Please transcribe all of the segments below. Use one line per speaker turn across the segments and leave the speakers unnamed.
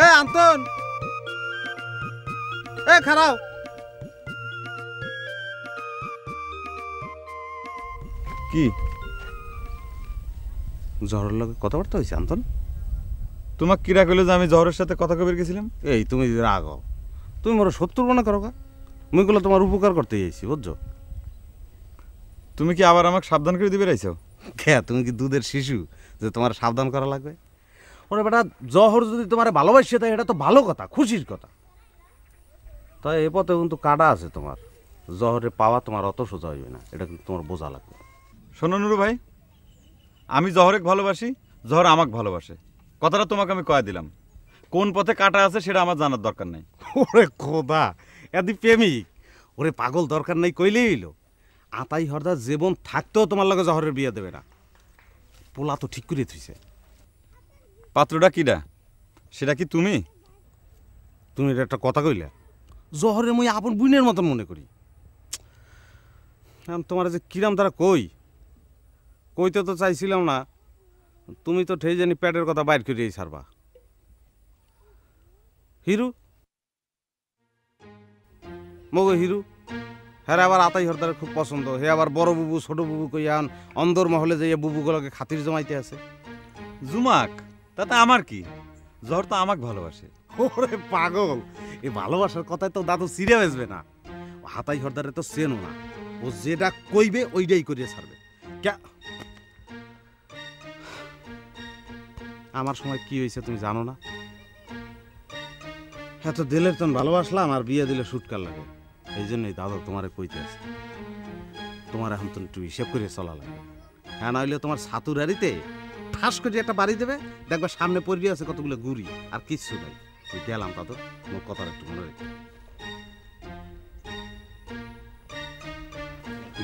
এ Anton, এ খারাও।
কি
জহরের লগে কথাবার্তা হয়েছে আন্তন?
তোমাকে কিরা কইলো যে আমি জহরের সাথে কথা কবে গেছিলাম?
এই তুমি রাগ হও, তুমি মোর শত্রু মনে করো কা? মুই গুলো তোমার উপকার করতে যাইছি, বুঝছো?
তুমি কি আবার আমাকে সাবধান করে দিবে রাইছো?
কে তুমি কি দুধের শিশু যে তোমার সাবধান করা লাগবে? ওরে বেটা, জহর যদি তোমার ভালোবাসে তাই এটা তো ভালো কথা, খুশির কথা। তাই এ পথে কিন্তু কাটা আছে তোমার। জহরে পাওয়া তোমার অত সোজা হইবে না, এটা কিন্তু তোমার বোঝা লাগবে।
শোনো নুরু ভাই, আমি জহরেক ভালোবাসি, জহর আমাকে ভালোবাসে, কথাটা তোমাকে আমি কয়ে দিলাম। কোন পথে কাটা আছে সেটা আমার জানার দরকার নাই।
ওরে খোদা, এদি প্রেমিক। ওরে পাগল, দরকার নাই কইলেই হইলো। আতাই হরদা জীবন থাকতেও তোমার লগে জহরের বিয়ে দেবে না। পোলা তো ঠিক করে থুইছে।
পাত্রটা কিডা সেটা কি তুমি?
তুমি এটা একটা কথা কইলে, জহরের মুই আপন বুইনের মতন মনে করি। তোমার যে কিরাম তারা কইতে তো চাইছিলাম না, তুমি তো ঠেই জানি পেটের কথা বাইর করিয়েই ছাড়বা। হিরু, মগো হিরু, হ্যাঁ আবার আতাই হরদার খুব পছন্দ। হে আবার বড় বুবু ছোট বুবু কইয়ান অন্দর মহলে যাইয়া বুবুগুলোকে খাতির জমাইতে আছে।
জুমাক, তাতে আমার কি? জহর তো আমাকে ভালোবাসে।
ওরে পাগল, এই ভালোবাসার কথায় তো দাদু সিরিয়া বেসবে না। হাতাই হরদারে তো চেনো না, ও যেটা কইবে ওইটাই করিয়ে ছাড়বে। আমার সময় কি হয়েছে তুমি জানো না? হ্যাঁ, তো দিলের তখন ভালোবাসলাম আর বিয়ে দিলে সুটকার লাগে। এই জন্যই দাদা তোমারে কইতে আছে, তোমার এখন তো একটু হিসেব করে চলা লাগে। হ্যাঁ, না হইলে তোমার ছাতুর হাড়িতে ঠাস করে একটা বাড়ি দেবে, দেখবে সামনে পড়বি আছে কতগুলো গুড়ি, আর কিচ্ছু নাই। ওই গেলাম দাদু, মোর কথাটা একটু মনে রেখে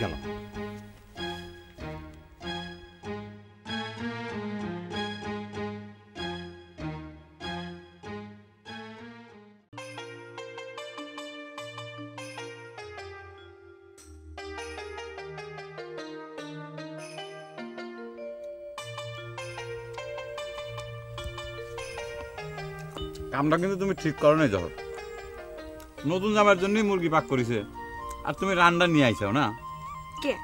গেলাম।
কামটা কিন্তু তুমি ঠিক করো নাই জহর। নতুন জামার জন্যই মুরগি পাক করেছে, আর তুমি রান্না নিয়ে আইসাও না।
কে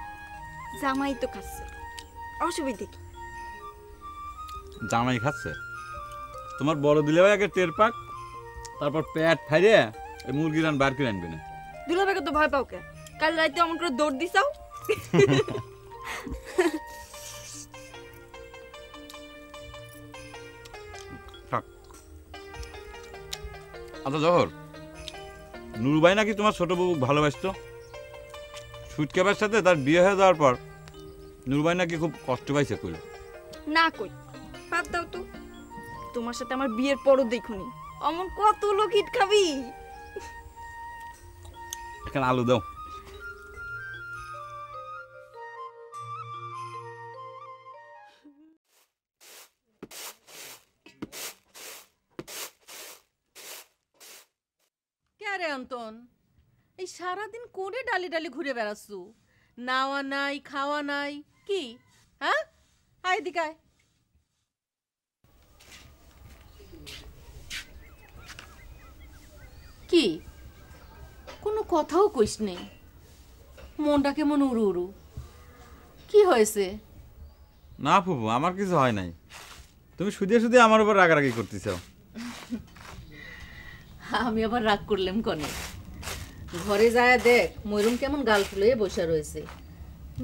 জামাই তো খাচ্ছে, অসুবিধা কি?
জামাই খাচ্ছে? তোমার বড় দিলে ভাই আগে টের পাক, তারপর পেট ফাইরে এই মুরগি রান বার করে আনবে না।
দুলাভাইকে তো ভয় পাও কে? কাল রাতে অমন করে দৌড় দিছাও।
আচ্ছা জহর, নুরুবাই নাকি তোমার ছোট বউ ভালোবাসতো? সুটকেবার সাথে তার বিয়ে হয়ে যাওয়ার পর নুরুবাই নাকি খুব কষ্ট পাইছে কইল।
না কই, বাদ দাও তো। তোমার সাথে আমার বিয়ের পরও দেখুনি অমন কত লোক হিট খাবি।
এখানে আলু দাও।
রে অন্তন, এই সারাদিন করে ডালি ডালি ঘুরে বেড়াচ্ছু, নাওয়া নাই খাওয়া নাই কি? হ্যাঁ, আয় দিকায়। কি কোনো কথাও কইস নেই, মনটা কেমন উড়ু উড়ু, কি হয়েছে?
না ফুফু, আমার কিছু হয় নাই। তুমি শুধু শুধু আমার উপর রাগারাগি করতেছ।
আমি আবার রাগ করলাম কনে? ঘরে যায় দেখ ময়ূরম কেমন গাল ফুলে বসে রয়েছে।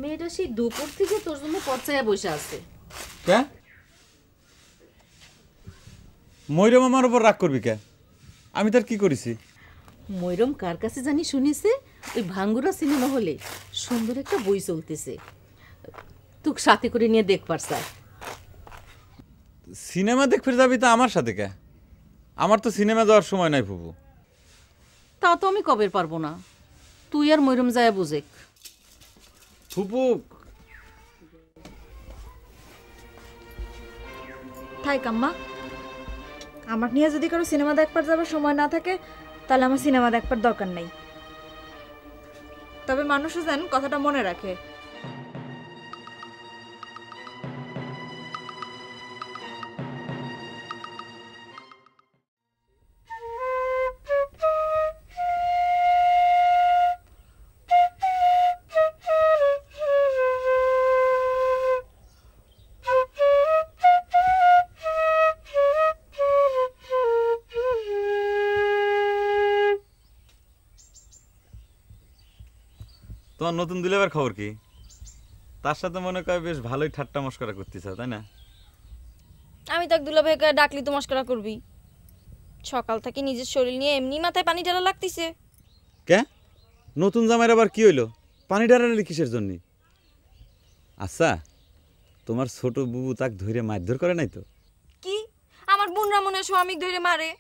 মেয়েটা সেই দুপুর থেকে তোর জন্য পচায় বসে আছে।
কে ময়ূরম আমার উপর রাগ করবি কে? আমি তার কি করেছি?
ময়ূরম কার কাছে জানি শুনিছে ওই ভাঙ্গুরা সিনেমা হলে সুন্দর একটা বই চলতেছে, তোকে সাথে করে নিয়ে দেখবার স্যার।
সিনেমা দেখতে যাবি তা আমার সাথে কে? আমার তো সিনেমা যাওয়ার সময় নাই ফুফু।
তা তো আমি কবে পারবো না, তুই আর ময়ূরম যায় বুঝেক।
ফুফু
থাই কাম্মা, আমার নিয়ে যদি কারো সিনেমা দেখবার যাবার সময় না থাকে তাহলে আমার সিনেমা দেখবার দরকার নেই। তবে মানুষও যেন কথাটা মনে রাখে।
তোমার নতুন দুলাভাইয়ের খবর কি? তার সাথে মনে করে বেশ ভালোই ঠাট্টা মস্করা করতেছ, তাই না?
আমি তাক দুলাভাইকে ডাকলি তো মস্করা করবি? সকাল থেকে নিজের শরীর নিয়ে এমনি মাথায় পানি ঢালা লাগতেছে।
কে নতুন জামাইয়ের আবার কি হইলো? পানি ঢালালি কিসের জন্য? আচ্ছা, তোমার ছোট বুবু তাক ধরে মারধর করে নাই তো?
কি আমার বোনরা মনে স্বামীক ধরে মারে?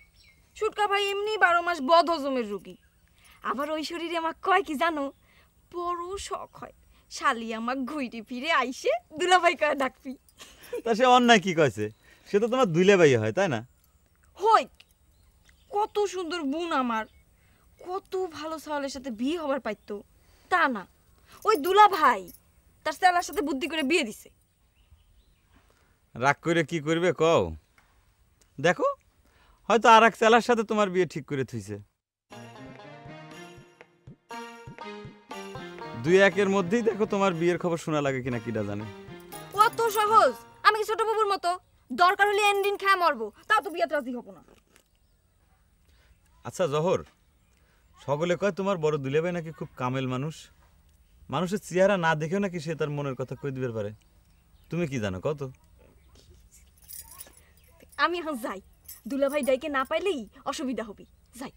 সুটকা ভাই এমনি 12 মাস বদ হজমের রোগী। আবার ওই শরীরে আমার কয় কি জানো, বড় শখ হয় শালি আমাক ঘুইরে ফিরে আইসে দুলাভাই কয় ডাকবি।
তা সে অন্যায় কি কয়েছে? সে তো তোমার দুলাভাই হয়, তাই না?
হই কত সুন্দর বোন আমার, কত ভালো সাওয়ালের সাথে বিয়ে হবার পাইতো, তা না ওই দুলা ভাই তার সেলার সাথে বুদ্ধি করে বিয়ে দিছে।
রাগ করে কি করবে কও? দেখো, হয়তো আর এক চেলার সাথে তোমার বিয়ে ঠিক করে থুইছে। 2-1 মধ্যেই দেখো তোমার বিয়ের খবর শোনা লাগে কিনা কিডা জানে।
কত সহজ, আমি কি ছোট বাবুর মতো দরকার হলে এন্ডিন খায় মরবো, তাও তো বিয়েতে রাজি হবো না।
আচ্ছা জহর, সকলে কয় তোমার বড় দুলাভাই নাকি খুব কামেল মানুষ, মানুষের চেহারা না দেখেও নাকি সে তার মনের কথা কই দিতে পারে। তুমি কি জানো কত?
আমি এখন যাই, দুলাভাই ডাইকে না পাইলেই অসুবিধা হবি, যাই।